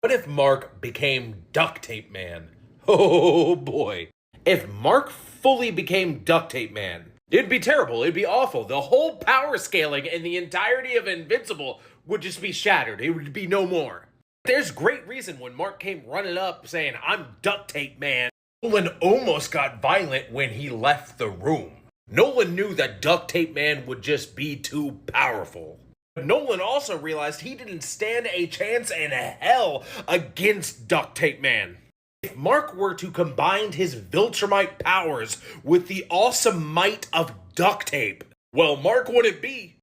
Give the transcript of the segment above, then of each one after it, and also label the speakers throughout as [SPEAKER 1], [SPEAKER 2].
[SPEAKER 1] What if Mark became Duct Tape Man? Oh boy. If Mark fully became Duct Tape Man, it'd be terrible. It'd be awful. The whole power scaling and the entirety of Invincible would just be shattered. It would be no more. There's great reason when Mark came running up saying, "I'm Duct Tape Man." Nolan almost got violent when he left the room. Nolan knew that Duct Tape Man would just be too powerful. But Nolan also realized he didn't stand a chance in hell against Duct Tape Man. If Mark were to combine his Viltrumite powers with the awesome might of duct tape, well, Mark wouldn't be.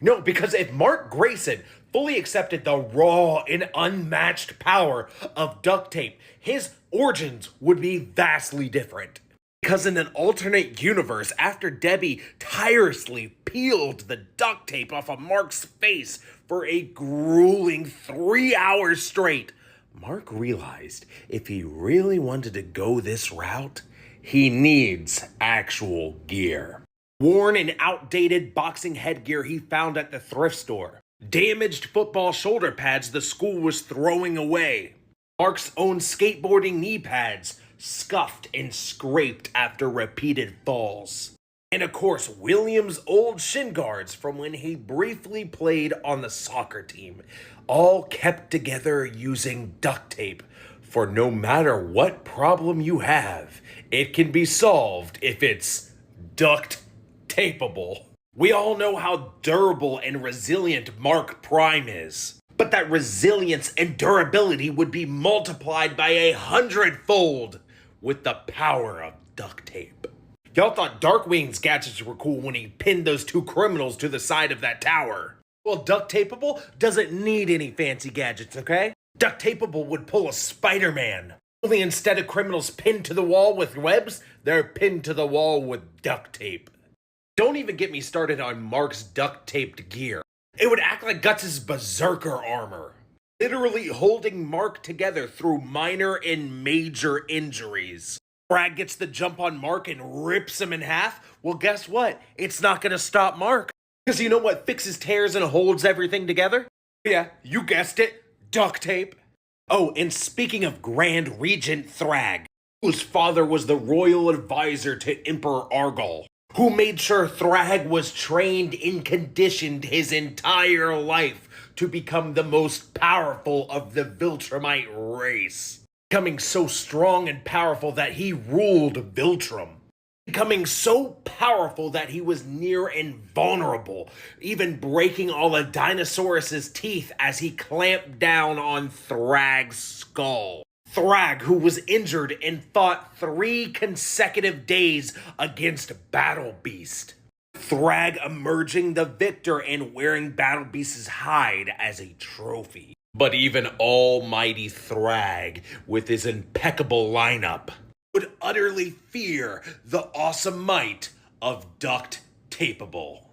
[SPEAKER 1] No, because if Mark Grayson fully accepted the raw and unmatched power of duct tape, his origins would be vastly different. Because in an alternate universe, after Debbie tirelessly peeled the duct tape off of Mark's face for a grueling 3 hours straight, Mark realized if he really wanted to go this route, he needs actual gear. Worn and outdated boxing headgear he found at the thrift store. Damaged football shoulder pads the school was throwing away. Mark's own skateboarding knee pads, scuffed and scraped after repeated falls. And of course, William's old shin guards from when he briefly played on the soccer team, all kept together using duct tape. For no matter what problem you have, it can be solved if it's duct tapeable. We all know how durable and resilient Mark Prime is. But that resilience and durability would be multiplied by 100-fold with the power of duct tape. Y'all thought Darkwing's gadgets were cool when he pinned those two criminals to the side of that tower. Well, duct tapeable doesn't need any fancy gadgets, okay? Duct tapeable would pull a Spider-Man. Only instead of criminals pinned to the wall with webs, they're pinned to the wall with duct tape. Don't even get me started on Mark's duct-taped gear. It would act like Guts' berserker armor, literally holding Mark together through minor and major injuries. Brad gets the jump on Mark and rips him in half. Well, guess what? It's not going to stop Mark. Because you know what fixes tears and holds everything together? Yeah, you guessed it. Duct tape. Oh, and speaking of Grand Regent Thrag, whose father was the royal advisor to Emperor Argol, who made sure Thrag was trained and conditioned his entire life to become the most powerful of the Viltrumite race. Becoming so strong and powerful that he ruled Viltrum. Becoming so powerful that he was near invulnerable, even breaking all of Dinosaurus' teeth as he clamped down on Thrag's skull. Thrag, who was injured and fought 3 consecutive days against Battle Beast. Thrag emerging the victor and wearing Battle Beast's hide as a trophy. But even almighty Thrag, with his impeccable lineup, would utterly fear the awesome might of duct tapeable.